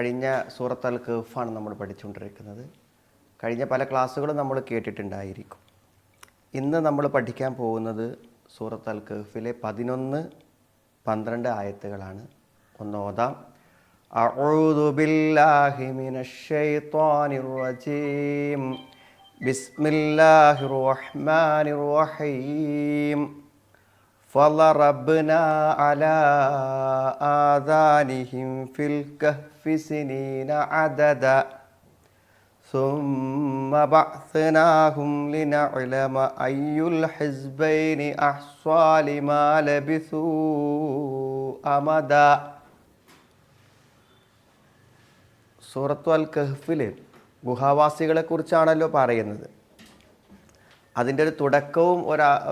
കഴിഞ്ഞ സൂറത്ത് അൽ കഹ്ഫാണ് നമ്മൾ പഠിച്ചുകൊണ്ടിരിക്കുന്നത്. കഴിഞ്ഞ പല ക്ലാസ്സുകളും നമ്മൾ കേട്ടിട്ടുണ്ടായിരിക്കും. ഇന്ന് നമ്മൾ പഠിക്കാൻ പോകുന്നത് സൂറത്ത് അൽ കഹ്ഫിലെ 11-12 ആയത്തുകളാണ്. ഒന്ന് ഓതാം. അഊദു ബില്ലാഹി മിനശ് ശൈത്വാനിർ റജീം. ബിസ്മില്ലാഹിർ റഹ്മാനിർ റഹീം. فضربنا على آذانهم في الكهف سنين عددا ثم بعثناهم لنعلم أي الحزبين أحصى لما لبثوا أمدا. സൂറത്തു അൽ കഹ്ഫിൽ ഗുഹാവാസികളെ കുറിച്ചാണല്ലോ പറയുന്നത്. അതിൻ്റെ ഒരു തുടക്കവും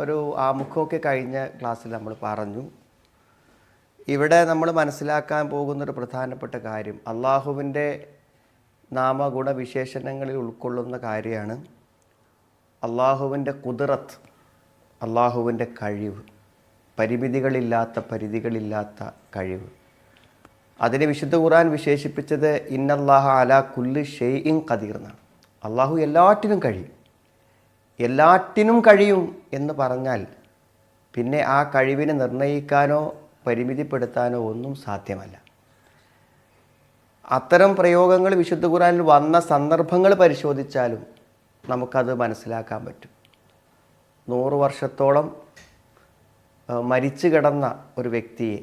ഒരു ആമുഖമൊക്കെ കഴിഞ്ഞ ക്ലാസ്സിൽ നമ്മൾ പറഞ്ഞു. ഇവിടെ നമ്മൾ മനസ്സിലാക്കാൻ പോകുന്നൊരു പ്രധാനപ്പെട്ട കാര്യം അള്ളാഹുവിൻ്റെ നാമഗുണവിശേഷണങ്ങളിൽ ഉൾക്കൊള്ളുന്ന കാര്യമാണ് അള്ളാഹുവിൻ്റെ ഖുദ്റത്ത്, അള്ളാഹുവിൻ്റെ കഴിവ്, പരിധികളില്ലാത്ത കഴിവ്. അതിനെ വിശുദ്ധ ഖുർആൻ വിശേഷിപ്പിച്ചത് ഇന്നല്ലാഹ അലാ കുല്ലി ഷൈഇൻ ഖദീർ എന്നാണ്. അള്ളാഹു എല്ലാറ്റിനും കഴിയും എന്ന് പറഞ്ഞാൽ പിന്നെ ആ കഴിവിനെ നിർണ്ണയിക്കാനോ പരിമിതിപ്പെടുത്താനോ ഒന്നും സാധ്യമല്ല. അത്തരം പ്രയോഗങ്ങൾ വിശുദ്ധ ഖുർആനിൽ വന്ന സന്ദർഭങ്ങൾ പരിശോധിച്ചാലും നമുക്കത് മനസ്സിലാക്കാൻ പറ്റും. 100 വർഷത്തോളം മരിച്ചു കിടന്ന ഒരു വ്യക്തിയെ,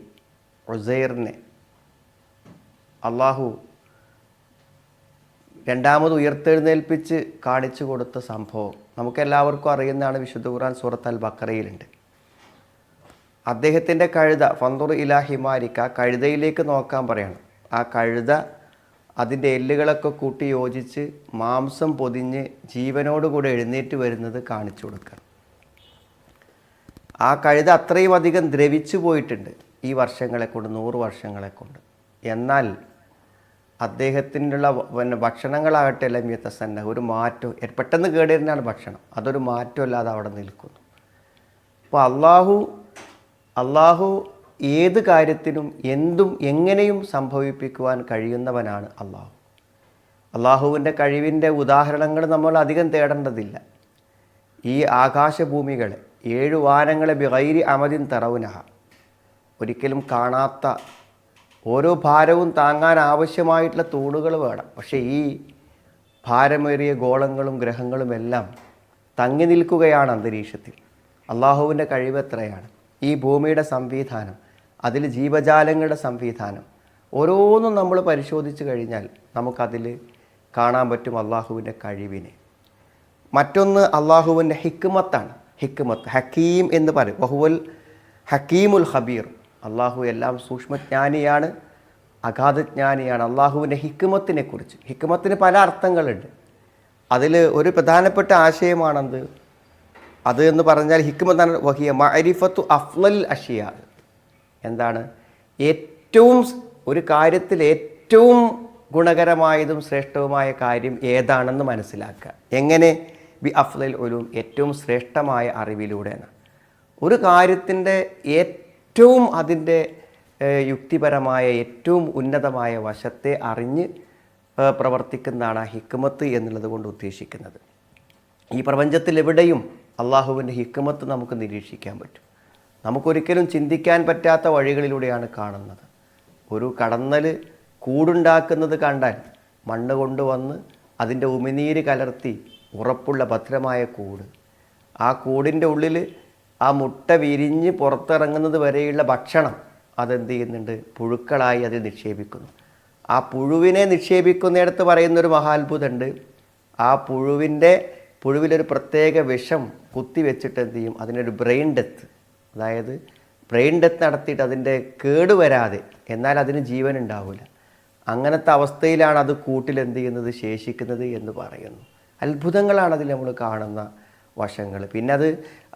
ഉസൈറിനെ, അള്ളാഹു രണ്ടാമത് ഉയർത്തെഴുന്നേൽപ്പിച്ച് കാണിച്ചു കൊടുത്ത സംഭവം നമുക്കെല്ലാവർക്കും അറിയുന്നതാണ്. വിശുദ്ധ ഖുർആൻ സൂറത്ത് അൽ ബഖറയിലുണ്ട്. അദ്ദേഹത്തിൻ്റെ കഴുത ഫന്ദുർ ഇലാ ഹിമാരിക്ക, കഴുതയിലേക്ക് നോക്കാൻ പറയണം. ആ കഴുത അതിൻ്റെ എല്ലുകളൊക്കെ കൂട്ടി യോജിച്ച് മാംസം പൊതിഞ്ഞ് ജീവനോടുകൂടെ എഴുന്നേറ്റ് വരുന്നത് കാണിച്ചു കൊടുക്കണം. ആ കഴുത അത്രയും അധികം ദ്രവിച്ചു പോയിട്ടുണ്ട് ഈ വർഷങ്ങളെ കൊണ്ട്, 100 വർഷങ്ങളെ കൊണ്ട്. എന്നാൽ അദ്ദേഹത്തിനുള്ള ഭക്ഷണങ്ങളാകട്ടെ എല്ലാം യതസന്ന, ഒരു മാറ്റം, പെട്ടെന്ന് കേടുവരുന്നതാണ് ഭക്ഷണം, അതൊരു മാറ്റമില്ലാതെ അവിടെ നിൽക്കുന്നു. അപ്പോൾ അള്ളാഹു ഏത് കാര്യത്തിനും എന്തും എങ്ങനെയും സംഭവിപ്പിക്കുവാൻ കഴിയുന്നവനാണ് അള്ളാഹു. അള്ളാഹുവിൻ്റെ കഴിവിൻ്റെ ഉദാഹരണങ്ങൾ നമ്മൾ അധികം തേടേണ്ടതില്ല. ഈ ആകാശഭൂമികളെ, 7 വാനങ്ങളെ ബിഗൈരി അമദിൻ തറവുനഹ, ഒരിക്കലും കാണാത്ത, ഓരോ ഭാരവും താങ്ങാൻ ആവശ്യമായിട്ടുള്ള തൂണുകൾ വേണം. പക്ഷേ ഈ ഭാരമേറിയ ഗോളങ്ങളും ഗ്രഹങ്ങളും എല്ലാം തങ്ങി നിൽക്കുകയാണ് അന്തരീക്ഷത്തിൽ. അള്ളാഹുവിൻ്റെ കഴിവ് എത്രയാണ്! ഈ ഭൂമിയുടെ സംവിധാനം, അതിൽ ജീവജാലങ്ങളുടെ സംവിധാനം, ഓരോന്നും നമ്മൾ പരിശോധിച്ച് കഴിഞ്ഞാൽ നമുക്കതിൽ കാണാൻ പറ്റും അള്ളാഹുവിൻ്റെ കഴിവിനെ. മറ്റൊന്ന് അള്ളാഹുവിൻ്റെ ഹിക്മത്താണ്. ഹക്കീം എന്ന് പറയും. വഹുവൽ ഹക്കീമുൽ ഖബീർ. അള്ളാഹു എല്ലാം സൂക്ഷ്മജ്ഞാനിയാണ്, അഗാധജ്ഞാനിയാണ്. അള്ളാഹുവിൻ്റെ ഹിക്മത്തിനെക്കുറിച്ച്, ഹിക്മത്തിന് പല അർത്ഥങ്ങളുണ്ട്. അതിൽ ഒരു പ്രധാനപ്പെട്ട ആശയമാണത്. അത് എന്ന് പറഞ്ഞാൽ ഹിക്മത്താണ് വഹിയ മഅരിഫത്തു അഫ്ളൽ അഷിയ. എന്താണ്? ഏറ്റവും ഒരു കാര്യത്തിൽ ഏറ്റവും ഗുണകരമായതും ശ്രേഷ്ഠവുമായ കാര്യം ഏതാണെന്ന് മനസ്സിലാക്കുക. എങ്ങനെ? ബി അഫ്ളൽ ഉലൂം, ഏറ്റവും ശ്രേഷ്ഠമായ അറിവിലൂടെയാണ്. ഒരു കാര്യത്തിൻ്റെ ഏറ്റവും അതിൻ്റെ യുക്തിപരമായ ഏറ്റവും ഉന്നതമായ വശത്തെ അറിഞ്ഞ് പ്രവർത്തിക്കുന്നതാണ് ആ ഹിക്മത്ത് എന്നുള്ളത് കൊണ്ട് ഉദ്ദേശിക്കുന്നത്. ഈ പ്രപഞ്ചത്തിൽ എവിടെയും അള്ളാഹുവിൻ്റെ ഹിക്മത്ത് നമുക്ക് നിരീക്ഷിക്കാൻ പറ്റും. നമുക്കൊരിക്കലും ചിന്തിക്കാൻ പറ്റാത്ത വഴികളിലൂടെയാണ് കാണുന്നത്. ഒരു കടന്നൽ കൂടുണ്ടാക്കുന്നത് കണ്ടാൽ മണ്ണ് കൊണ്ടുവന്ന് അതിൻ്റെ ഉമിനീര് കലർത്തി ഉറപ്പുള്ള ഭദ്രമായ കൂട്, ആ കൂടിൻ്റെ ഉള്ളിൽ ആ മുട്ട വിരിഞ്ഞ് പുറത്തിറങ്ങുന്നത് വരെയുള്ള ഭക്ഷണം അതെന്ത് ചെയ്യുന്നുണ്ട്? പുഴുക്കളായി അതിൽ നിക്ഷേപിക്കുന്നു. ആ പുഴുവിനെ നിക്ഷേപിക്കുന്നിടത്ത് പറയുന്നൊരു മഹാത്ഭുതമുണ്ട്. ആ പുഴുവിലൊരു പ്രത്യേക വിഷം കുത്തിവെച്ചിട്ട് എന്ത് ചെയ്യും? അതിനൊരു ബ്രെയിൻ ഡെത്ത്, അതായത് ബ്രെയിൻ ഡെത്ത് നടത്തിയിട്ട് അതിൻ്റെ കേടുവരാതെ, എന്നാൽ അതിന് ജീവൻ ഉണ്ടാവില്ല. അങ്ങനത്തെ അവസ്ഥയിലാണ് അത് കൂട്ടിലെന്ത് ചെയ്യുന്നത്? ശേഷിക്കുന്നത് എന്ന് പറയുന്നു. അത്ഭുതങ്ങളാണ് അതിൽ നമ്മൾ കാണുന്ന വശങ്ങൾ. പിന്നെ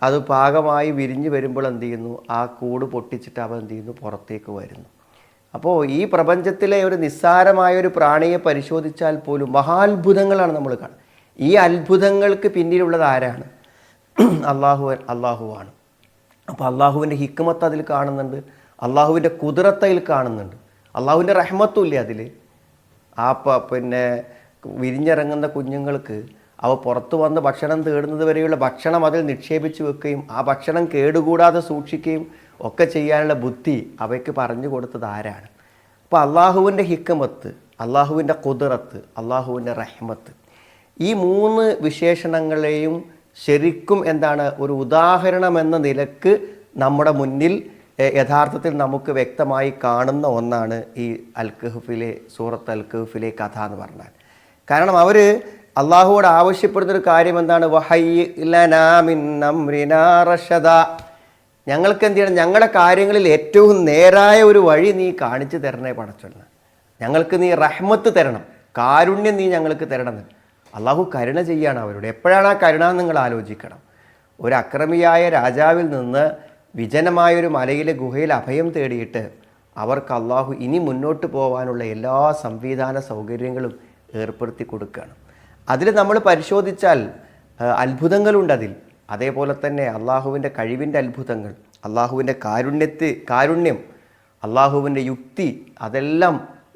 അത് പാകമായി വിരിഞ്ഞ് വരുമ്പോൾ എന്ത് ചെയ്യുന്നു? ആ കൂട് പൊട്ടിച്ചിട്ട് അവ എന്ത് ചെയ്യുന്നു? പുറത്തേക്ക് വരുന്നു. അപ്പോൾ ഈ പ്രപഞ്ചത്തിലെ ഒരു നിസ്സാരമായൊരു പ്രാണിയെ പരിശോധിച്ചാൽ പോലും മഹാത്ഭുതങ്ങളാണ് നമ്മൾ കാണുന്നത്. ഈ അത്ഭുതങ്ങൾക്ക് പിന്നിലുള്ളത് ആരാണ്? അള്ളാഹുവാണ്. അപ്പോൾ അള്ളാഹുവിൻ്റെ ഹിക്മത്ത് അതിൽ കാണുന്നുണ്ട്, അള്ളാഹുവിൻ്റെ ഖുദ്റത്ത് അതിൽ കാണുന്നുണ്ട്, അള്ളാഹുവിൻ്റെ റഹ്മത്തും ഇല്ലേ അതിൽ. പിന്നെ വിരിഞ്ഞിറങ്ങുന്ന കുഞ്ഞുങ്ങൾക്ക് അവ പുറത്തു വന്ന് ഭക്ഷണം തേടുന്നത് വരെയുള്ള ഭക്ഷണം അതിൽ നിക്ഷേപിച്ച് വെക്കുകയും ആ ഭക്ഷണം കേടുകൂടാതെ സൂക്ഷിക്കുകയും ഒക്കെ ചെയ്യാനുള്ള ബുദ്ധി അവയ്ക്ക് പറഞ്ഞു കൊടുത്തത് ആരാണ്? അപ്പോൾ അള്ളാഹുവിൻ്റെ ഹിക്മത്ത്, അള്ളാഹുവിൻ്റെ ഖുദ്റത്ത്, അള്ളാഹുവിൻ്റെ റഹ്മത്ത്, ഈ 3 വിശേഷണങ്ങളെയും ശരിക്കും എന്താണ് ഒരു ഉദാഹരണം എന്ന നിലക്ക് നമ്മുടെ മുന്നിൽ യഥാർത്ഥത്തിൽ നമുക്ക് വ്യക്തമായി കാണുന്ന ഒന്നാണ് ഈ അൽ-കഹ്ഫിലെ സൂറത്ത് അൽ-കഹ്ഫിലെ കഥ എന്ന് പറഞ്ഞാൽ. കാരണം അവർ അള്ളാഹുവോട് ആവശ്യപ്പെടുന്നൊരു കാര്യം എന്താണ്? വഹയ്യി ലനാ മിൻ അംരിനാ റഷദാ, ഞങ്ങൾക്ക് എന്ത് ചെയ്യണം? ഞങ്ങളുടെ കാര്യങ്ങളിൽ ഏറ്റവും നേരായ ഒരു വഴി നീ കാണിച്ചു തരണേ പടച്ചോനെ. ഞങ്ങൾക്ക് നീ റഹ്മത്ത് തരണം, കാരുണ്യം നീ ഞങ്ങൾക്ക് തരണം. അള്ളാഹു കരുണ ചെയ്യാണ് അവരോട്. എപ്പോഴാണ് ആ കരുണ എന്ന് നിങ്ങൾ ആലോചിക്കണം. ഒരു അക്രമിയായ രാജാവിൽ നിന്ന് വിജനമായൊരു മലയിലെ ഗുഹയിൽ അഭയം തേടിയിട്ട് അവർക്ക് അള്ളാഹു ഇനി മുന്നോട്ട് പോകാനുള്ള എല്ലാ സംവിധാന സൗകര്യങ്ങളും ഏർപ്പെടുത്തി കൊടുക്കുകയാണ്. അതിൽ നമ്മൾ പരിശോധിച്ചാൽ അത്ഭുതങ്ങളുണ്ട് അതിൽ. അതേപോലെ തന്നെ അള്ളാഹുവിൻ്റെ കഴിവിൻ്റെ അത്ഭുതങ്ങൾ, അള്ളാഹുവിൻ്റെ കാരുണ്യം, അള്ളാഹുവിൻ്റെ യുക്തി, അതെല്ലാം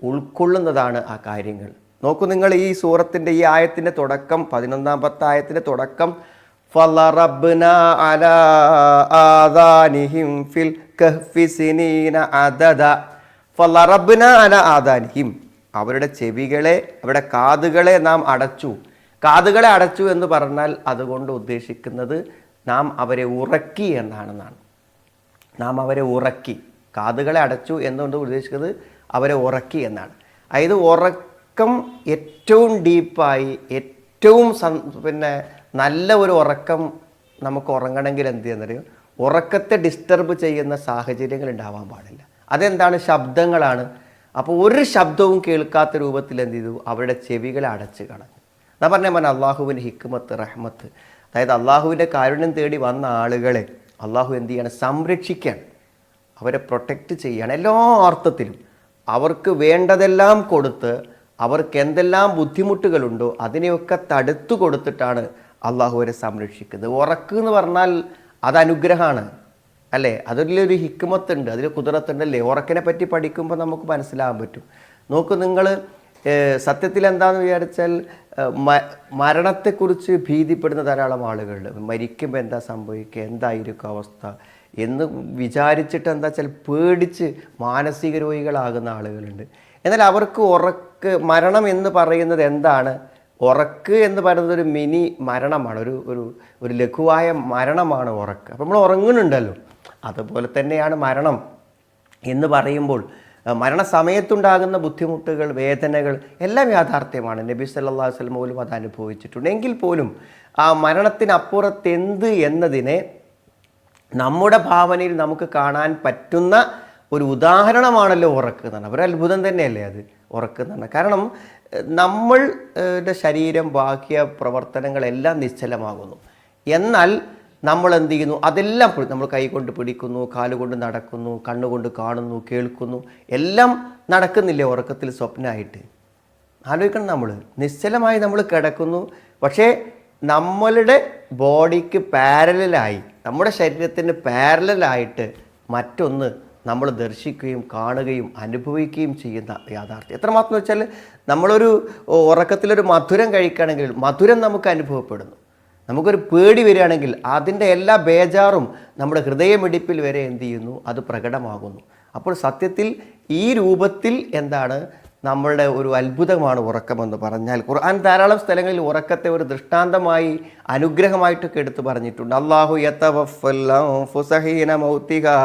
ഉൾക്കൊള്ളുന്നതാണ് ആ കാര്യങ്ങൾ. നോക്കൂ നിങ്ങൾ, ഈ സൂറത്തിൻ്റെ ഈ ആയത്തിൻ്റെ തുടക്കം, 11-ാമത്തെ ആയത്തിൻ്റെ തുടക്കം, ഫളറബ്നാ അലാ ആദാനിഹിം ഫിൽ കഹ്ഫി സിനീന അദദ. ഫളറബ്നാ അലാ ആദാനിഹിം, അവരുടെ ചെവികളെ, അവരുടെ കാതുകളെ നാം അടച്ചു. കാതുകളെ അടച്ചു എന്ന് പറഞ്ഞാൽ അതുകൊണ്ട് ഉദ്ദേശിക്കുന്നത് നാം അവരെ ഉറക്കി എന്നാണെന്നാണ്. നാം അവരെ ഉറക്കി, കാതുകളെ അടച്ചു എന്നുകൊണ്ട് ഉദ്ദേശിക്കുന്നത് അവരെ ഉറക്കി എന്നാണ്. അതായത് ഉറക്കം ഏറ്റവും ഡീപ്പായി, ഏറ്റവും നല്ല ഒരു ഉറക്കം നമുക്ക് ഉറങ്ങണമെങ്കിൽ എന്ത് ചെയ്യുന്നറിയോ? ഉറക്കത്തെ ഡിസ്റ്റർബ് ചെയ്യുന്ന സാഹചര്യങ്ങൾ ഉണ്ടാവാൻ പാടില്ല. അതെന്താണ്? ശബ്ദങ്ങളാണ്. അപ്പോൾ ഒരു ശബ്ദവും കേൾക്കാത്ത രൂപത്തിൽ എന്ത് ചെയ്തു? അവരുടെ ചെവികളെ അടച്ച് കളഞ്ഞു. ഞാൻ പറഞ്ഞ അള്ളാഹുവിൻ്റെ ഹിക്മത്ത്, റഹ്മത്ത്, അതായത് അള്ളാഹുവിൻ്റെ കാരുണ്യം തേടി വന്ന ആളുകളെ അള്ളാഹു എന്ത് ചെയ്യാണ്? സംരക്ഷിക്കാൻ, അവരെ പ്രൊട്ടക്റ്റ് ചെയ്യാണ് എല്ലാ അർത്ഥത്തിലും. അവർക്ക് വേണ്ടതെല്ലാം കൊടുത്ത് അവർക്ക് എന്തെല്ലാം ബുദ്ധിമുട്ടുകളുണ്ടോ അതിനെയൊക്കെ തടുത്തു കൊടുത്തിട്ടാണ് അള്ളാഹു അവരെ സംരക്ഷിക്കുന്നത്. ഉറക്ക് എന്ന് പറഞ്ഞാൽ അത് അനുഗ്രഹമാണ് അല്ലേ? അതിലൊരു ഹിക്മത്തുണ്ട്, അതിൽ കുതിരത്തുണ്ടല്ലേ? ഉറക്കിനെ പറ്റി പഠിക്കുമ്പോൾ നമുക്ക് മനസ്സിലാകാൻ പറ്റും. നോക്കൂ നിങ്ങൾ, സത്യത്തിൽ എന്താണെന്ന് വിചാരിച്ചാൽ മരണത്തെക്കുറിച്ച് ഭീതിപ്പെടുന്ന ധാരാളം ആളുകളുണ്ട്. മരിക്കുമ്പോൾ എന്താ സംഭവിക്കുക, എന്തായിരിക്കും അവസ്ഥ എന്ന് വിചാരിച്ചിട്ട് എന്താ വെച്ചാൽ പേടിച്ച് മാനസിക രോഗികളാകുന്ന ആളുകളുണ്ട്. എന്നാൽ അവർക്ക് മരണം എന്ന് പറയുന്നത് എന്താണ്? ഉറക്ക് എന്ന് പറയുന്നത് ഒരു മിനി മരണമാണ്, ഒരു ലഘുവായ മരണമാണ് ഉറക്ക്. അപ്പോൾ നമ്മൾ ഉറങ്ങുന്നുണ്ടല്ലോ, അതുപോലെ തന്നെയാണ് മരണം എന്ന് പറയുമ്പോൾ മരണസമയത്തുണ്ടാകുന്ന ബുദ്ധിമുട്ടുകൾ, വേദനകൾ എല്ലാം യാഥാർത്ഥ്യമാണ്. നബി സല്ലല്ലാഹു അലൈഹി വസല്ലം പോലും അത് അനുഭവിച്ചിട്ടുണ്ട്. എങ്കിൽ പോലും ആ മരണത്തിനപ്പുറത്ത് എന്ത് എന്നതിനെ നമ്മുടെ ഭാവനയിൽ നമുക്ക് കാണാൻ പറ്റുന്ന ഒരു ഉദാഹരണമാണല്ലോ ഉറക്ക് എന്ന് പറഞ്ഞാൽ. ഒരു അത്ഭുതം തന്നെയല്ലേ അത് ഉറക്ക് എന്ന് പറഞ്ഞാൽ. കാരണം നമ്മളുടെ ശരീരം, ബാഹ്യ പ്രവർത്തനങ്ങളെല്ലാം നിശ്ചലമാകുന്നു. എന്നാൽ നമ്മൾ എന്ത് ചെയ്യുന്നു? അതെല്ലാം നമ്മൾ കൈകൊണ്ട് പിടിക്കുന്നു, കാലുകൊണ്ട് നടക്കുന്നു, കണ്ണുകൊണ്ട് കാണുന്നു, കേൾക്കുന്നു, എല്ലാം നടക്കുന്നില്ലേ ഉറക്കത്തിൽ സ്വപ്നമായിട്ട്? ആലോചിക്കണം. നമ്മൾ നിശ്ചലമായി നമ്മൾ കിടക്കുന്നു, പക്ഷേ നമ്മളുടെ ബോഡിക്ക് പാരലായി, നമ്മുടെ ശരീരത്തിന് പാരലായിട്ട് മറ്റൊന്ന് നമ്മൾ ദർശിക്കുകയും കാണുകയും അനുഭവിക്കുകയും ചെയ്യുന്ന യാഥാർത്ഥ്യം. എത്രമാത്രം വെച്ചാൽ നമ്മളൊരു ഉറക്കത്തിലൊരു മധുരം കഴിക്കുകയാണെങ്കിൽ മധുരം നമുക്ക് അനുഭവപ്പെടുന്നു. നമുക്കൊരു പേടി വരികയാണെങ്കിൽ അതിൻ്റെ എല്ലാ ബേജാറും നമ്മുടെ ഹൃദയമിടിപ്പിൽ വരെ എന്ത് ചെയ്യുന്നു? അത് പ്രകടമാകുന്നു. അപ്പോൾ സത്യത്തിൽ ഈ രൂപത്തിൽ എന്താണ് നമ്മളുടെ ഒരു അത്ഭുതമാണ് ഉറക്കമെന്ന് പറഞ്ഞാൽ. ഖുർആൻ ധാരാളം സ്ഥലങ്ങളിൽ ഉറക്കത്തെ ഒരു ദൃഷ്ടാന്തമായി, അനുഗ്രഹമായിട്ടൊക്കെ എടുത്തു പറഞ്ഞിട്ടുണ്ട്. അല്ലാഹു യതവഫൽ അൻഫുസ ഹീന മൗതിഹാ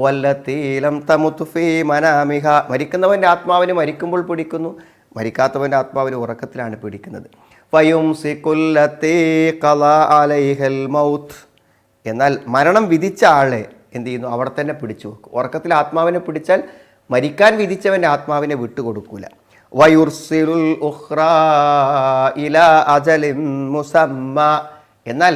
വല്ലതീ ലം തമുത് ഫീ മനാമിഹ. മരിക്കുന്നവൻ്റെ ആത്മാവിനെ മരിക്കുമ്പോൾ പിടിക്കുന്നു, മരിക്കാത്തവൻ്റെ ആത്മാവിനെ ഉറക്കത്തിലാണ് പിടിക്കുന്നത്. ഫയുംസികുല്ലതീ ഖലാ അലൈഹൽ മൗത്ത്. എന്നാൽ മരണം വിധിച്ച ആളെ എന്ത് ചെയ്യുന്നു? അവിടെ തന്നെ പിടിച്ചു വെക്കും. ഉറക്കത്തിൽ ആത്മാവിനെ പിടിച്ചാൽ മരിക്കാൻ വിധിച്ചവൻ്റെ ആത്മാവിനെ വിട്ടുകൊടുക്കൂല. വയുർസിലുൽ ഉഖ്റാ ഇലാ അജലിൻ മുസമ്മ. എന്നാൽ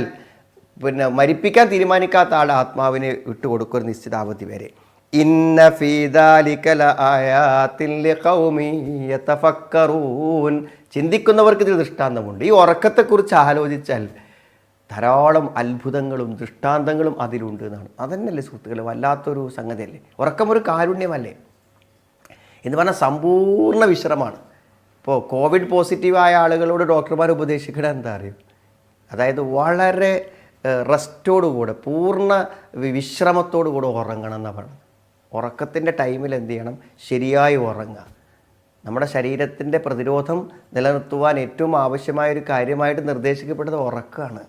മരിപ്പിക്കാൻ തീരുമാനിക്കാത്ത ആളുടെ ആത്മാവിനെ വിട്ടുകൊടുക്കും ഒരു നിശ്ചിത അവധി വരെ. ഇന്ന ഫീ ദാലിക ലആയാതിൻ ലിഖൗമിൻ യതഫക്കറൂൻ. ചിന്തിക്കുന്നവർക്ക് ഇതിൽ ദൃഷ്ടാന്തമുണ്ട്. ഈ ഉറക്കത്തെക്കുറിച്ച് ആലോചിച്ചാൽ ധാരാളം അത്ഭുതങ്ങളും ദൃഷ്ടാന്തങ്ങളും അതിലുണ്ട് എന്നാണ്. അതന്നെയല്ലേ സുഹൃത്തുക്കളെ, വല്ലാത്തൊരു സംഗതിയല്ലേ? ഉറക്കം ഒരു കാരുണ്യമല്ലേ എന്ന് പറഞ്ഞാൽ സമ്പൂർണ്ണ വിശ്രമമാണ്. ഇപ്പോൾ കോവിഡ് പോസിറ്റീവായ ആളുകളോട് ഡോക്ടർമാർ ഉപദേശിക്കുന്നത് എന്താ അറിയും, അതായത് വളരെ റെസ്റ്റോടുകൂടെ പൂർണ്ണ വിശ്രമത്തോടു കൂടെ ഉറങ്ങണം എന്നാണ് പറയുന്നത്. ഉറക്കത്തിൻ്റെ ടൈമിൽ എന്ത് ചെയ്യണം, ശരിയായി ഉറങ്ങുക. നമ്മുടെ ശരീരത്തിൻ്റെ പ്രതിരോധം നിലനിർത്തുവാൻ ഏറ്റവും ആവശ്യമായൊരു കാര്യമായിട്ട് നിർദ്ദേശിക്കപ്പെട്ടത് ഉറക്കമാണ്.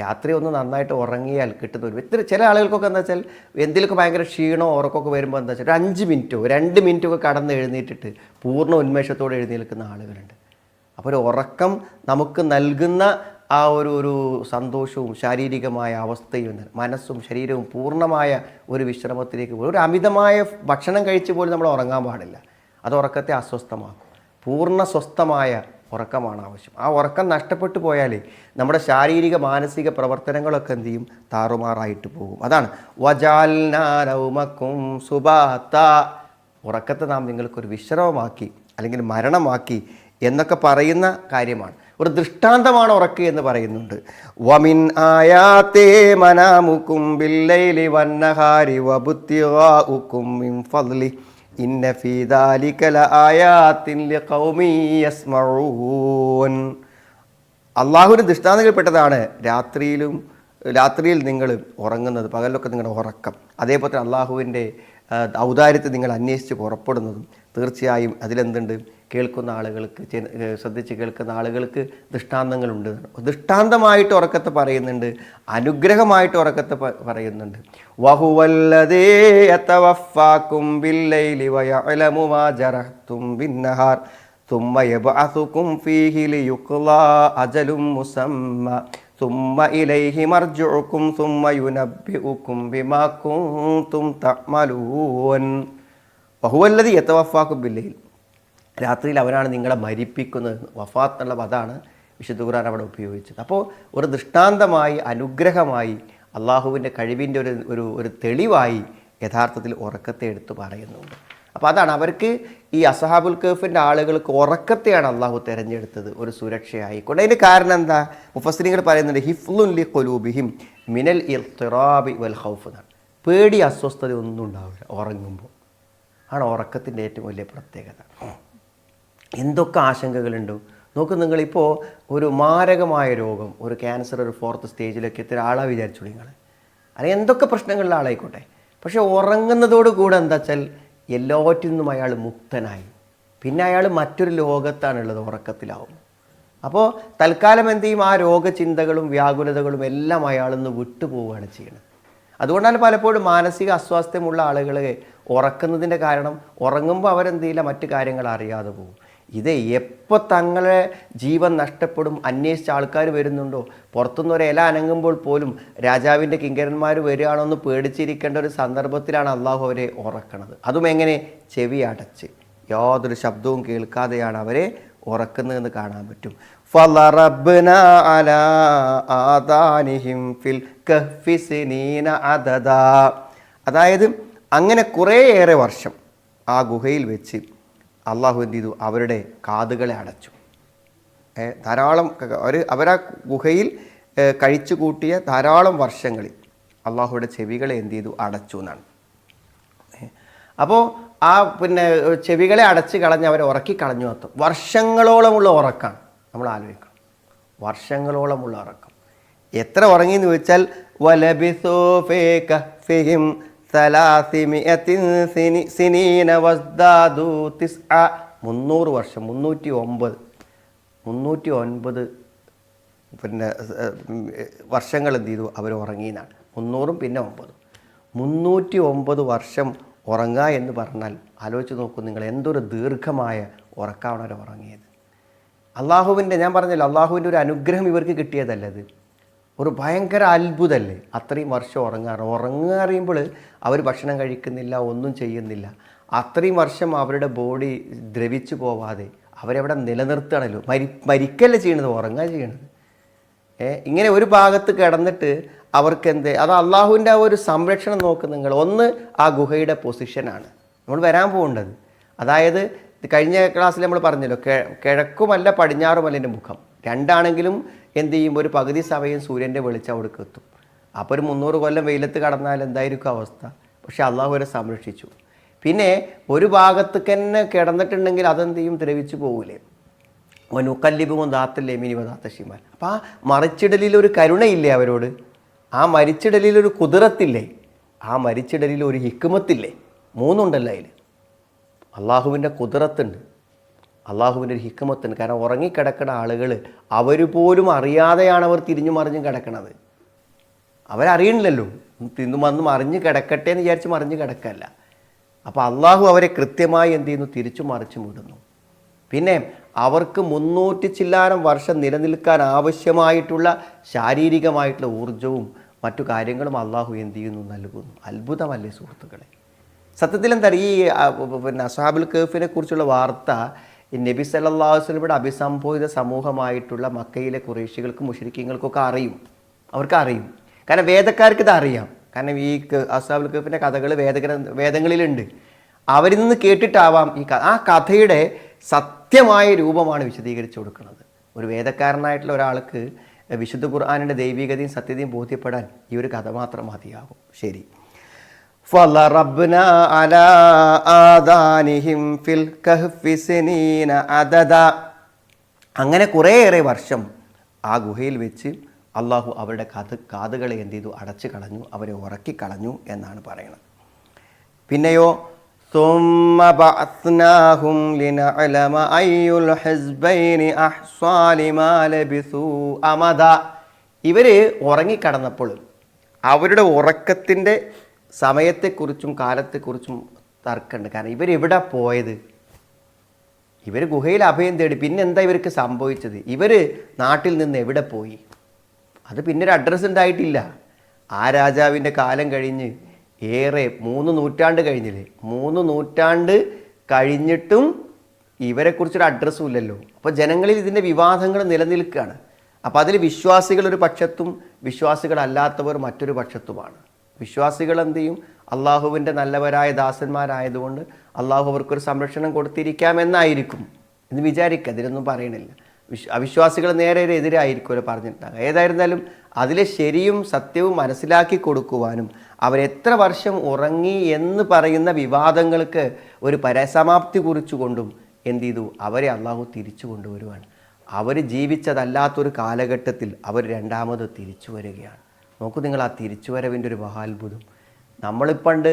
രാത്രി ഒന്ന് നന്നായിട്ട് ഉറങ്ങിയാൽ കിട്ടുന്ന ഒരു ചില ആളുകൾക്കൊക്കെ എന്താ വെച്ചാൽ എന്തെങ്കിലുമൊക്കെ ഭയങ്കര ക്ഷീണമോ ഉറക്കമൊക്കെ വരുമ്പോൾ എന്താ വെച്ചാൽ ഒരു 5 മിനിറ്റോ 2 മിനിറ്റോ ഒക്കെ കടന്ന് എഴുന്നേറ്റിട്ട് പൂർണ്ണ ഉന്മേഷത്തോടെ എഴുന്നേൽക്കുന്ന ആളുകളുണ്ട്. അപ്പോൾ ഒരു ഉറക്കം നമുക്ക് നൽകുന്ന ആ ഒരു സന്തോഷവും ശാരീരികമായ അവസ്ഥയും മനസ്സും ശരീരവും പൂർണ്ണമായ ഒരു വിശ്രമത്തിലേക്ക് പോകും. ഒരു അമിതമായ ഭക്ഷണം കഴിച്ച് പോലും നമ്മൾ ഉറങ്ങാൻ പാടില്ല. അത് ഉറക്കത്തെ അസ്വസ്ഥമാക്കും. പൂർണ്ണ സ്വസ്ഥമായ ഉറക്കമാണ് ആവശ്യം. ആ ഉറക്കം നഷ്ടപ്പെട്ടു പോയാൽ നമ്മുടെ ശാരീരിക മാനസിക പ്രവർത്തനങ്ങളൊക്കെ എന്ത് ചെയ്യും, താറുമാറായിട്ട് പോകും. അതാണ് വജാൽനാരൗമക്കും സുബാത്ത, ഉറക്കത്തെ നാം നിങ്ങൾക്കൊരു വിശ്രമമാക്കി അല്ലെങ്കിൽ മരണമാക്കി എന്നൊക്കെ പറയുന്ന കാര്യമാണ്. ഒരു ദൃഷ്ടാന്തമാണ് ഉറക്കുക എന്ന് പറയുന്നുണ്ട്. വമിൻ ആയാതേ മനാമുക്കും ബില്ലൈലി വന്നഹാരി വബുത്തിഗാഉക്കും മിൻ ഫദ്ലി ഇന്ന ഫീ ദാലിക ലആയാതിൻ ലിഖൗമി യസ്മഊൻ. അള്ളാഹുവിൻ്റെ ദൃഷ്ടാന്തങ്ങളിൽപ്പെട്ടതാണ് രാത്രിയിൽ നിങ്ങൾ ഉറങ്ങുന്നത്, പകലിലൊക്കെ നിങ്ങളുടെ ഉറക്കം. അതേപോലെ തന്നെ അള്ളാഹുവിൻ്റെ ഔദാര്യത്തെ നിങ്ങൾ അന്വേഷിച്ച് പുറപ്പെടുന്നതും തീർച്ചയായും അതിലെന്തുണ്ട്, കേൾക്കുന്ന ആളുകൾക്ക് ശ്രദ്ധിച്ച് കേൾക്കുന്ന ആളുകൾക്ക് ദൃഷ്ടാന്തങ്ങളുണ്ട്. ദൃഷ്ടാന്തമായിട്ട് ഉറക്കത്തെ പറയുന്നുണ്ട്, അനുഗ്രഹമായിട്ട് ഉറക്കത്തെ പറയുന്നുണ്ട്. വഹുവല്ലദീ യതവഫാകും ബില്ലൈലി വയഅലമു മാ ജറഹ്തും ബിന്നഹാർ ثم يبعثكم فيه ليقضى أجل مسمى ثم إليه مرجعكم ثم ينبئكم بما كنتم تعملون وهو الذي يتوفاكم بالليل. രാത്രിയിൽ അവനാണ് നിങ്ങളെ മരിപ്പിക്കുന്നത്. വഫാത്ത് എന്നുള്ള പദമാണ് വിശുദ്ധ ഖുർആൻ അവിടെ ഉപയോഗിച്ചത്. അപ്പോൾ ഒരു ദൃഷ്ടാന്തമായി അനുഗ്രഹമായി അള്ളാഹുവിൻ്റെ കഴിവിൻ്റെ ഒരു തെളിവായി യഥാർത്ഥത്തിൽ ഉറക്കത്തെ എടുത്തു പറയുന്നുണ്ട്. അപ്പോൾ അതാണ് അവർക്ക് ഈ അസ്ഹാബുൽ കഹ്ഫിൻ്റെ ആളുകൾക്ക് ഉറക്കത്തെയാണ് അള്ളാഹു തിരഞ്ഞെടുത്തത് ഒരു സുരക്ഷയായിക്കൊണ്ട്. അതിൻ്റെ കാരണം എന്താ, മുഫസ്സിരിങ്ങൾ പറയുന്നുണ്ട്, ഹിഫ്ലുൻ ലി ഖുലൂബിഹിം മിനൽ ഇൽത്തിറാബി വൽ ഖൗഫ് എന്നാണ്. പേടി അസ്വസ്ഥത ഒന്നും ഉണ്ടാവില്ല ഉറങ്ങുമ്പോൾ. ആണ് ഉറക്കത്തിൻ്റെ ഏറ്റവും വലിയ പ്രത്യേകത. എന്തൊക്കെ ആശങ്കകളുണ്ടോ നോക്ക് നിങ്ങളിപ്പോൾ. ഒരു മാരകമായ രോഗം, ഒരു ക്യാൻസർ ഒരു 4th സ്റ്റേജിലൊക്കെ എത്തിയ ആളാണ് വിചാരിച്ചു നിങ്ങൾ, അല്ലെങ്കിൽ എന്തൊക്കെ പ്രശ്നങ്ങളിലെ ആളായിക്കോട്ടെ. പക്ഷേ ഉറങ്ങുന്നതോട് കൂടെ എന്താ വെച്ചാൽ എല്ലാറ്റിൽ നിന്നും അയാൾ മുക്തനായി. പിന്നെ അയാൾ മറ്റൊരു ലോകത്താണുള്ളത്, ഉറക്കത്തിലാവും. അപ്പോൾ തൽക്കാലം എന്ത് ചെയ്യും, ആ രോഗചിന്തകളും വ്യാകുലതകളും എല്ലാം അയാളിൽ നിന്ന് വിട്ടുപോവുകയാണ് ചെയ്യുന്നത്. അതുകൊണ്ടാണ് പലപ്പോഴും മാനസിക അസ്വാസ്ഥ്യമുള്ള ആളുകൾ ഉറക്കുന്നതിൻ്റെ കാരണം, ഉറങ്ങുമ്പോൾ അവരെന്ത് ചെയ്യില്ല, മറ്റു കാര്യങ്ങൾ അറിയാതെ പോകും. ഇത് എപ്പോൾ തങ്ങളെ ജീവൻ നഷ്ടപ്പെടും അന്വേഷിച്ച ആൾക്കാർ വരുന്നുണ്ടോ, പുറത്തുനിന്ന് ഒരു ഇല അനങ്ങുമ്പോൾ പോലും രാജാവിൻ്റെ കിങ്കരന്മാർ വരികയാണോ എന്ന് പേടിച്ചിരിക്കേണ്ട ഒരു സന്ദർഭത്തിലാണ് അള്ളാഹു അവരെ ഉറക്കണത്. അതും എങ്ങനെ, ചെവി അടച്ച് യാതൊരു ശബ്ദവും കേൾക്കാതെയാണ് അവരെ ഉറക്കുന്നതെന്ന് കാണാൻ പറ്റും. ഫളറബ്നാ അലാ ആദാനിഹിം ഫിൽ കഹ്ഫി സിനീന അദദാ. അതായത് അങ്ങനെ കുറേയേറെ വർഷം ആ ഗുഹയിൽ വെച്ച് അള്ളാഹു എന്ത് ചെയ്തു, അവരുടെ കാതുകളെ അടച്ചു. ധാരാളം അവരാ ഗുഹയിൽ കഴിച്ചു കൂട്ടിയ ധാരാളം വർഷങ്ങളിൽ അള്ളാഹുയുടെ ചെവികളെ എന്ത് ചെയ്തു, അടച്ചു എന്നാണ്. അപ്പോൾ ആ ചെവികളെ അടച്ച് കളഞ്ഞ് അവരെ ഉറക്കി കളഞ്ഞു. അർത്ഥം വർഷങ്ങളോളമുള്ള ഉറക്കാണ്. നമ്മൾ ആലോചിക്കണം, വർഷങ്ങളോളമുള്ള ഉറക്കം. എത്ര ഉറങ്ങിയെന്ന് ചോദിച്ചാൽ വലബിസൂ ഫീ കഹ്ഫിഹിം 300 സിനീന വസ്ദാദു 300 വർഷം 309 വർഷങ്ങൾ എന്ത് ചെയ്തു, അവർ ഉറങ്ങിയെന്നാണ്. 300 പിന്നെ 9, 309 വർഷം ഉറങ്ങുക എന്ന് പറഞ്ഞാൽ ആലോചിച്ച് നോക്കൂ നിങ്ങൾ, എന്തൊരു ദീർഘമായ ഉറക്കമാണ് അവർ ഉറങ്ങിയത്. അള്ളാഹുവിൻ്റെ, ഞാൻ പറഞ്ഞല്ലോ, അള്ളാഹുവിൻ്റെ ഒരു അനുഗ്രഹം ഇവർക്ക് കിട്ടിയതല്ലത്, ഒരു ഭയങ്കര അത്ഭുതമല്ലേ. അത്രയും വർഷം ഉറങ്ങുക അറിയുമ്പോൾ അവർ ഭക്ഷണം കഴിക്കുന്നില്ല, ഒന്നും ചെയ്യുന്നില്ല. അത്രയും വർഷം അവരുടെ ബോഡി ദ്രവിച്ചു പോവാതെ അവരെവിടെ നിലനിർത്തുകയാണല്ലോ. മരിക്കല്ലേ ചെയ്യണത്, ഉറങ്ങുക ചെയ്യണത്. ഇങ്ങനെ ഒരു ഭാഗത്ത് കിടന്നിട്ട് അവർക്ക് അത് അള്ളാഹുവിൻ്റെ ആ ഒരു സംരക്ഷണം നോക്ക് നിങ്ങൾ. ഒന്ന്, ആ ഗുഹയുടെ പൊസിഷനാണ് നമ്മൾ വരാൻ പോകേണ്ടത്. അതായത് കഴിഞ്ഞ ക്ലാസ്സിൽ നമ്മൾ പറഞ്ഞല്ലോ, കിഴക്കുമല്ല പടിഞ്ഞാറുമല്ല എൻ്റെ മുഖം, രണ്ടാണെങ്കിലും എന്ത് ചെയ്യും, ഒരു പകുതി സമയം സൂര്യൻ്റെ വെളിച്ചം അവിടേക്ക് എത്തും. അപ്പോൾ ഒരു 300 കൊല്ലം വെയിലത്ത് കടന്നാൽ എന്തായിരിക്കും അവസ്ഥ. പക്ഷെ അള്ളാഹു അവരെ സംരക്ഷിച്ചു. പിന്നെ ഒരു ഭാഗത്തേക്ക് തന്നെ കിടന്നിട്ടുണ്ടെങ്കിൽ അതെന്ത് ചെയ്യും, ദ്രവിച്ചു പോകൂലേ. വനുക്കല്ലിബും ദാത്തല്ലേമിനി വദാത്ത ഷിമാൽ. അപ്പോൾ ആ മറിച്ചിടലിലൊരു കരുണയില്ലേ അവരോട്, ആ മരിച്ചിടലിലൊരു കുതിരത്തില്ലേ, ആ മരിച്ചിടലിലൊരു ഹിക്മത്തില്ലേ. മൂന്നുണ്ടല്ലോ അതിൽ. അള്ളാഹുവിൻ്റെ കുതിരത്തുണ്ട്, അള്ളാഹുവിൻ്റെ ഒരു ഹിക്മത്തുണ്ട്. കാരണം ഉറങ്ങിക്കിടക്കുന്ന ആളുകൾ അവർ പോലും അറിയാതെയാണ് അവർ തിരിഞ്ഞു മറിഞ്ഞും കിടക്കണത്. അവരറിയണില്ലല്ലോ, തിന്നു വന്ന് മറിഞ്ഞ് കിടക്കട്ടെ എന്ന് വിചാരിച്ച് മറിഞ്ഞ് കിടക്കല്ല. അപ്പോൾ അള്ളാഹു അവരെ കൃത്യമായി എന്ത് ചെയ്യുന്നു, തിരിച്ചു മറിച്ചു വിടുന്നു. പിന്നെ അവർക്ക് 300 ചില്ലാനം വർഷം നിലനിൽക്കാൻ ആവശ്യമായിട്ടുള്ള ശാരീരികമായിട്ടുള്ള ഊർജവും മറ്റു കാര്യങ്ങളും അള്ളാഹു എന്ത് ചെയ്യുന്നു, നൽകുന്നു. അത്ഭുതമല്ലേ സുഹൃത്തുക്കളെ. സത്യത്തിൽ എന്താ ഈ പിന്നെ അസ്ഹാബുൽ കഹ്ഫിനെ കുറിച്ചുള്ള വാർത്ത നബി സല്ലല്ലാഹു അലൈഹി വസല്ലമയുടെ അഭിസംബോധിത സമൂഹമായിട്ടുള്ള മക്കയിലെ ഖുറൈശികൾക്കും മുശ്രിക്കീങ്ങൾക്കൊക്കെ അറിയും, അവർക്ക് അറിയും. കാരണം വേദക്കാർക്ക് ഇത് അറിയാം. കാരണം ഈ അസ്ഹാബുൽ കഹ്ഫിൻ്റെ കഥകൾ വേദങ്ങളിലുണ്ട്. അവരിൽ നിന്ന് കേട്ടിട്ടാവാം ആ കഥയുടെ സത്യമായ രൂപമാണ് വിശദീകരിച്ചു കൊടുക്കുന്നത്. ഒരു വേദക്കാരനായിട്ടുള്ള ഒരാൾക്ക് വിശുദ്ധ ഖുർആനിൻ്റെ ദൈവികതയും സത്യതയും ബോധ്യപ്പെടാൻ ഈ ഒരു കഥ മാത്രം മതിയാകും. ശരി. ഫളറബ്നാ അലാ ആദാനിഹിം ഫിൽ കഹ്ഫി സിനീന അദദ. അങ്ങനെ കുറേയേറെ വർഷം ആ ഗുഹയിൽ വെച്ച് അള്ളാഹു അവരുടെ കാതുകളെ എന്ത് ചെയ്തു, അടച്ചു കളഞ്ഞു, അവരെ ഉറക്കിക്കളഞ്ഞു എന്നാണ് പറയുന്നത്. പിന്നെയോ ثم بعثناهم لنعلم أي الحزبين أحصى لما لبثوا أمدا. ഇവർ ഉറങ്ങിക്കടന്നപ്പോൾ അവരുടെ ഉറക്കത്തിൻ്റെ സമയത്തെക്കുറിച്ചും കാലത്തെക്കുറിച്ചും തർക്കമുണ്ട്. കാരണം ഇവരെവിടെ പോയത്, ഇവർ ഗുഹയിൽ അഭയം തേടി, പിന്നെ എന്താ ഇവർക്ക് സംഭവിച്ചത്, ഇവർ നാട്ടിൽ നിന്ന് എവിടെ പോയി, അത് പിന്നൊരു അഡ്രസ്സ് ഉണ്ടായിട്ടില്ല. ആ രാജാവിൻ്റെ കാലം കഴിഞ്ഞ് ഏറെ 3 നൂറ്റാണ്ട് കഴിഞ്ഞില്ലേ, 3 നൂറ്റാണ്ട് കഴിഞ്ഞിട്ടും ഇവരെക്കുറിച്ചൊരു അഡ്രസ്സും ഇല്ലല്ലോ. അപ്പോൾ ജനങ്ങളിൽ ഇതിൻ്റെ വിവാദങ്ങൾ നിലനിൽക്കുകയാണ്. അപ്പോൾ അതിൽ വിശ്വാസികൾ ഒരു പക്ഷത്തും വിശ്വാസികളല്ലാത്തവർ മറ്റൊരു പക്ഷത്തുമാണ്. വിശ്വാസികൾ എന്ത് ചെയ്യും, അള്ളാഹുവിൻ്റെ നല്ലവരായ ദാസന്മാരായതുകൊണ്ട് അള്ളാഹു അവർക്കൊരു സംരക്ഷണം കൊടുത്തിരിക്കാമെന്നായിരിക്കും എന്ന് വിചാരിക്കുക, അതിലൊന്നും പറയണില്ല. അവിശ്വാസികൾ നേരെ എതിരായിരിക്കുമല്ലോ പറഞ്ഞിട്ടുണ്ടാകുക. ഏതായിരുന്നാലും അതിലെ ശരിയും സത്യവും മനസ്സിലാക്കി കൊടുക്കുവാനും അവരെത്ര വർഷം ഉറങ്ങി എന്ന് പറയുന്ന വിവാദങ്ങൾക്ക് ഒരു പരിസമാപ്തി കുറിച്ചുകൊണ്ടും എന്ത് ചെയ്തു, അവരെ അള്ളാഹു തിരിച്ചു കൊണ്ടുവരുവാണ്. അവർ ജീവിച്ചതല്ലാത്തൊരു കാലഘട്ടത്തിൽ അവർ രണ്ടാമത് തിരിച്ചു വരികയാണ്. നോക്കൂ നിങ്ങൾ, ആ തിരിച്ചുവരവിൻ്റെ ഒരു മഹാത്ഭുതം. നമ്മളിപ്പണ്ട്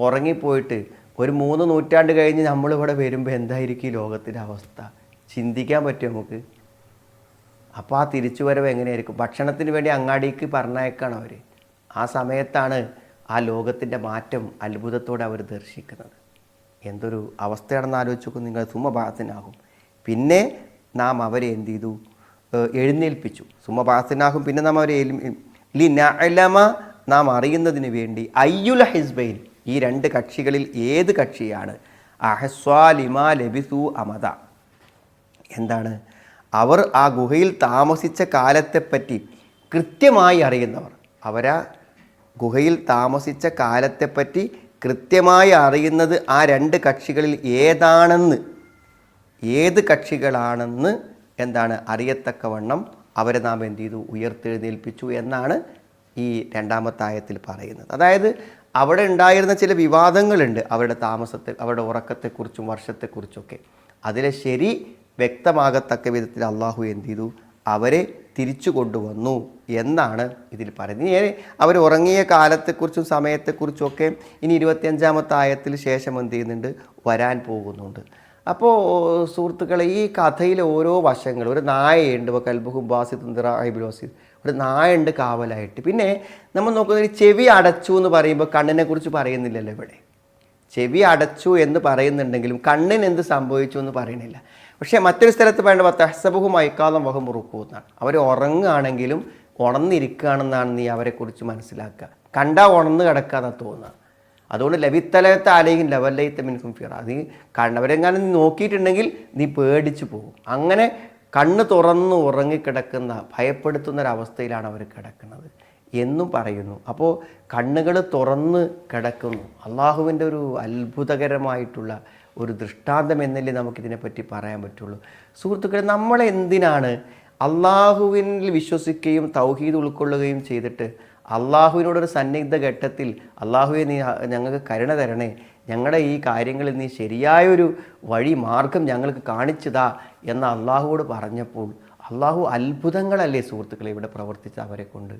ഉറങ്ങിപ്പോയിട്ട് ഒരു 3 നൂറ്റാണ്ട് കഴിഞ്ഞ് നമ്മളിവിടെ വരുമ്പോൾ എന്തായിരിക്കും ഈ ലോകത്തിൻ്റെ അവസ്ഥ, ചിന്തിക്കാൻ പറ്റുമോ നമുക്ക്? അപ്പോൾ ആ തിരിച്ചുവരവ് എങ്ങനെയായിരിക്കും? ഭക്ഷണത്തിന് വേണ്ടി അങ്ങാടിക്ക് പറഞ്ഞയക്കാണ് അവർ. ആ സമയത്താണ് ആ ലോകത്തിൻ്റെ മാറ്റം അത്ഭുതത്തോടെ അവർ ദർശിക്കുന്നത്. എന്തൊരു അവസ്ഥയാണെന്ന് ആലോചിച്ച് നോക്കും നിങ്ങൾ. സുമഭാസനാകും, പിന്നെ നാം അവരെ എന്ത് ചെയ്തു, എഴുന്നേൽപ്പിച്ചു. സുമഭാസനാകും, പിന്നെ നാം അവരെ ലിനഅലമ, നാം അറിയുന്നതിന് വേണ്ടി അയ്യുൽ ഹിസ്ബൈൻ, ഈ 2 കക്ഷികളിൽ ഏത് കക്ഷിയാണ് അഹ്സ്വാ ലിമാ ലബിസു അമദ, എന്താണ് അവർ ആ ഗുഹയിൽ താമസിച്ച കാലത്തെപ്പറ്റി കൃത്യമായി അറിയുന്നവർ. അവരാ ഗുഹയിൽ താമസിച്ച കാലത്തെപ്പറ്റി കൃത്യമായി അറിയുന്നത് ആ 2 കക്ഷികളിൽ ഏത് കക്ഷികളാണെന്ന് എന്താണ് അറിയത്തക്കവണ്ണം അവരെ നാം എന്ത് ചെയ്തു, ഉയർത്തെഴുന്നേൽപ്പിച്ചു എന്നാണ് ഈ 2-ാമത്തെ ആയത്തിൽ പറയുന്നത്. അതായത് അവിടെ ഉണ്ടായിരുന്ന ചില വിവാദങ്ങളുണ്ട്, അവരുടെ താമസത്തെ, അവരുടെ ഉറക്കത്തെക്കുറിച്ചും വർഷത്തെക്കുറിച്ചൊക്കെ. അതിലെ ശരി വ്യക്തമാകത്തക്ക വിധത്തിൽ അള്ളാഹു എന്ത് ചെയ്തു, അവരെ തിരിച്ചു കൊണ്ടുവന്നു എന്നാണ് ഇതിൽ പറയുന്നത്. ഇനി അവർ ഉറങ്ങിയ കാലത്തെക്കുറിച്ചും സമയത്തെക്കുറിച്ചുമൊക്കെ ഇനി 25-ാമത്തെ ആയത്തിൽ ശേഷം എന്ത് ചെയ്യുന്നുണ്ട്, വരാൻ പോകുന്നുണ്ട്. അപ്പോൾ സുഹൃത്തുക്കളെ, ഈ കഥയിലെ ഓരോ വശങ്ങൾ, ഒരു നായയുണ്ട്, കൽബുഹും ബാസിദ്, ഒരു നായുണ്ട് കാവലായിട്ട്. പിന്നെ നമ്മൾ നോക്കുന്നത് ചെവി അടച്ചു എന്ന് പറയുമ്പോൾ കണ്ണിനെ കുറിച്ച് പറയുന്നില്ലല്ലോ ഇവിടെ. ചെവി അടച്ചു എന്ന് പറയുന്നുണ്ടെങ്കിലും കണ്ണിന് എന്ത് സംഭവിച്ചു എന്ന് പറയണില്ല. പക്ഷേ മറ്റൊരു സ്ഥലത്ത് പറയേണ്ട തഹ്സബുഹും ഐക്കാലം വഹും റുക്കൂ എന്നാണ്. അവർ ഉറങ്ങുകയാണെങ്കിലും ഉണർന്നിരിക്കുകയാണെന്നാണ് നീ അവരെക്കുറിച്ച് മനസ്സിലാക്കുക. കണ്ടാൽ ഉണർന്ന് കിടക്കാന്നാണ് തോന്നുക. അതുകൊണ്ട് ലവിത്തലത്തെ ആലയും ലവല്ലൈത്ത മിൻകും ഫിറ, നീ കണ്ടവരെങ്ങാനും നീ നോക്കിയിട്ടുണ്ടെങ്കിൽ നീ പേടിച്ചു പോകും. അങ്ങനെ കണ്ണ് തുറന്ന് ഉറങ്ങിക്കിടക്കുന്ന, ഭയപ്പെടുത്തുന്നൊരവസ്ഥയിലാണ് അവർ കിടക്കുന്നത് എന്നും പറയുന്നു. അപ്പോൾ കണ്ണുകൾ തുറന്ന് കിടക്കുന്നു. അള്ളാഹുവിൻ്റെ ഒരു അത്ഭുതകരമായിട്ടുള്ള ഒരു ദൃഷ്ടാന്തം എന്നല്ലേ നമുക്കിതിനെപ്പറ്റി പറയാൻ പറ്റുള്ളൂ. സുഹൃത്തുക്കളെ, നമ്മളെന്തിനാണ് അള്ളാഹുവിനിൽ വിശ്വസിക്കുകയും തൗഹീദ് ഉൾക്കൊള്ളുകയും ചെയ്തിട്ട് അള്ളാഹുവിനോടൊരു സന്നിഗ്ധ ഘട്ടത്തിൽ അള്ളാഹുവെ നീ ഞങ്ങൾക്ക് കരുണ തരണേ, ഞങ്ങളുടെ ഈ കാര്യങ്ങളിൽ നീ ശരിയായൊരു വഴി മാർഗം ഞങ്ങൾക്ക് കാണിച്ചതാ എന്ന് അള്ളാഹുവോട് പറഞ്ഞപ്പോൾ അള്ളാഹു അത്ഭുതങ്ങളല്ലേ സുഹൃത്തുക്കളെ ഇവിടെ പ്രവർത്തിച്ച അവരെ കൊണ്ട്.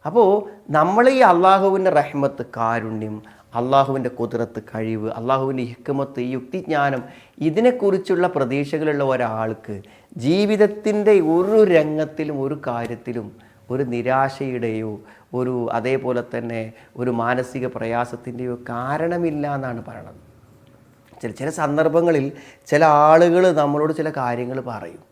അപ്പോൾ നമ്മൾ ഈ അള്ളാഹുവിൻ്റെ റഹ്മത്ത്, കാരുണ്യം, അള്ളാഹുവിൻ്റെ കുതിരത്ത്, കഴിവ്, അള്ളാഹുവിൻ്റെ ഹിക്മത്ത്, ഈ യുക്തിജ്ഞാനം, ഇതിനെക്കുറിച്ചുള്ള പ്രതീക്ഷകളുള്ള ഒരാൾക്ക് ജീവിതത്തിൻ്റെ ഒരു രംഗത്തിലും ഒരു കാര്യത്തിലും ഒരു നിരാശയുടെയോ അതേപോലെ തന്നെ ഒരു മാനസിക പ്രയാസത്തിൻ്റെയോ കാരണമില്ല എന്നാണ് പറയണത്. ചില സന്ദർഭങ്ങളിൽ ചില ആളുകൾ നമ്മളോട് ചില കാര്യങ്ങൾ പറയും.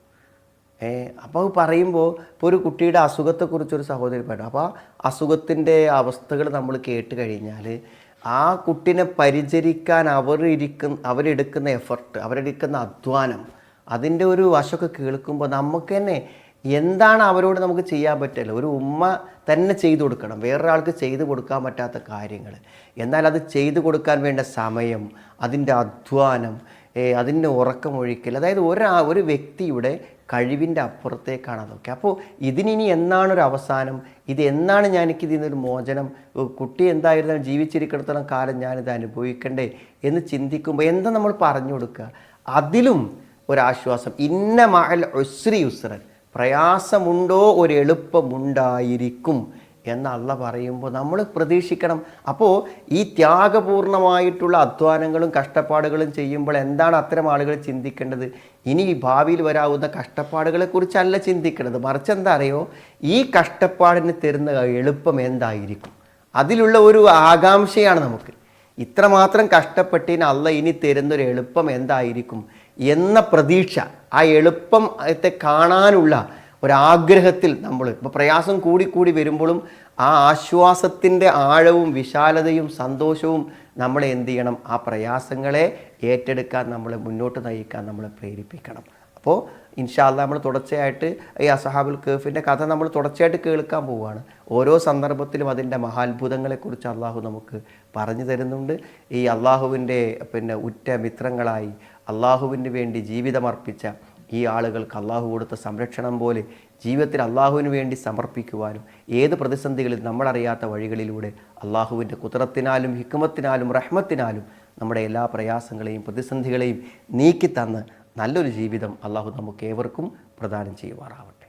അപ്പോൾ പറയുമ്പോൾ ഇപ്പോൾ ഒരു കുട്ടിയുടെ അസുഖത്തെക്കുറിച്ചൊരു സഹോദരി പറയും. അപ്പോൾ ആ അസുഖത്തിൻ്റെ അവസ്ഥകൾ നമ്മൾ കേട്ട് കഴിഞ്ഞാൽ ആ കുട്ടിനെ പരിചരിക്കാൻ അവരെടുക്കുന്ന എഫർട്ട്, അവരെടുക്കുന്ന അധ്വാനം, അതിൻ്റെ ഒരു വശമൊക്കെ കേൾക്കുമ്പോൾ നമുക്ക് തന്നെ എന്താണ് അവരോട് നമുക്ക് ചെയ്യാൻ പറ്റില്ല. ഒരു ഉമ്മ തന്നെ ചെയ്തു കൊടുക്കണം, വേറൊരാൾക്ക് ചെയ്തു കൊടുക്കാൻ പറ്റാത്ത കാര്യങ്ങൾ. എന്നാൽ അത് ചെയ്തു കൊടുക്കാൻ വേണ്ട സമയം, അതിൻ്റെ അധ്വാനം, അതിൻ്റെ ഉറക്കമൊഴിക്കൽ, അതായത് ഒരു വ്യക്തിയുടെ കഴിവിൻ്റെ അപ്പുറത്തേക്കാണ് അതൊക്കെ. അപ്പോൾ ഇതിനി എന്നാണൊരു അവസാനം, എന്നാണ് എനിക്കിതിൽ നിന്നൊരു മോചനം, കുട്ടി എന്തായിരുന്നാലും ജീവിച്ചിരിക്കുന്നിടത്തോളം കാലം ഞാനിത് അനുഭവിക്കണ്ടേ എന്ന് ചിന്തിക്കുമ്പോൾ എന്താ നമ്മൾ പറഞ്ഞു കൊടുക്കുക? അതിലും ഒരാശ്വാസം, ഇന്ന മഅൽ ഉസ്രി യുസ്രൻ, പ്രയാസമുണ്ടോ ഒരു എളുപ്പമുണ്ടായിരിക്കും എന്ന് അള്ളാഹ് പറയുമ്പോൾ നമ്മൾ പ്രതീക്ഷിക്കണം. അപ്പോൾ ഈ ത്യാഗപൂർണമായിട്ടുള്ള അധ്വാനങ്ങളും കഷ്ടപ്പാടുകളും ചെയ്യുമ്പോൾ എന്താണ് അത്തരം ആളുകൾ ചിന്തിക്കേണ്ടത്? ഇനി ഭാവിയിൽ വരാവുന്ന കഷ്ടപ്പാടുകളെക്കുറിച്ചല്ല ചിന്തിക്കേണ്ടത്, മറിച്ച് എന്താ അറിയോ, ഈ കഷ്ടപ്പാടിന് തരുന്ന എളുപ്പം എന്തായിരിക്കും, അതിലുള്ള ഒരു ആകാംക്ഷയാണ് നമുക്ക്. ഇത്രമാത്രം കഷ്ടപ്പെട്ടതിന് അള്ളാഹ് ഇനി തരുന്നൊരു എളുപ്പം എന്തായിരിക്കും എന്ന പ്രതീക്ഷ, ആ എളുപ്പത്തെ കാണാനുള്ള ഒരാഗ്രഹത്തിൽ നമ്മൾ ഇപ്പോൾ പ്രയാസം കൂടി വരുമ്പോഴും ആ ആശ്വാസത്തിൻ്റെ ആഴവും വിശാലതയും സന്തോഷവും നമ്മളെ എന്ത് ചെയ്യണം? ആ പ്രയാസങ്ങളെ ഏറ്റെടുക്കാൻ, നമ്മളെ മുന്നോട്ട് നയിക്കാൻ നമ്മളെ പ്രേരിപ്പിക്കണം. അപ്പോൾ ഇൻഷാ അല്ലാഹ് നമ്മൾ തുടർച്ചയായിട്ട് ഈ അസ്ഹാബുൽ കഹ്ഫിൻ്റെ കഥ നമ്മൾ തുടർച്ചയായിട്ട് കേൾക്കാൻ പോവുകയാണ്. ഓരോ സന്ദർഭത്തിലും അതിൻ്റെ മഹാത്ഭുതങ്ങളെക്കുറിച്ച് അള്ളാഹു നമുക്ക് പറഞ്ഞു തരുന്നുണ്ട്. ഈ അള്ളാഹുവിൻ്റെ ഉറ്റ മിത്രങ്ങളായി അള്ളാഹുവിന് വേണ്ടി ജീവിതമർപ്പിച്ച ഈ ആളുകൾക്ക് അള്ളാഹു കൊടുത്ത സംരക്ഷണം പോലെ ജീവിതത്തിൽ അള്ളാഹുവിന് വേണ്ടി സമർപ്പിക്കുവാനും ഏത് പ്രതിസന്ധികളിൽ നമ്മളറിയാത്ത വഴികളിലൂടെ അള്ളാഹുവിൻ്റെ കുദറത്തിനാലും ഹിക്മത്തിനാലും റഹ്മത്തിനാലും നമ്മുടെ എല്ലാ പ്രയാസങ്ങളെയും പ്രതിസന്ധികളെയും നീക്കിത്തന്ന് നല്ലൊരു ജീവിതം അള്ളാഹു നമുക്ക് ഏവർക്കും പ്രദാനം ചെയ്യുമാറാവട്ടെ.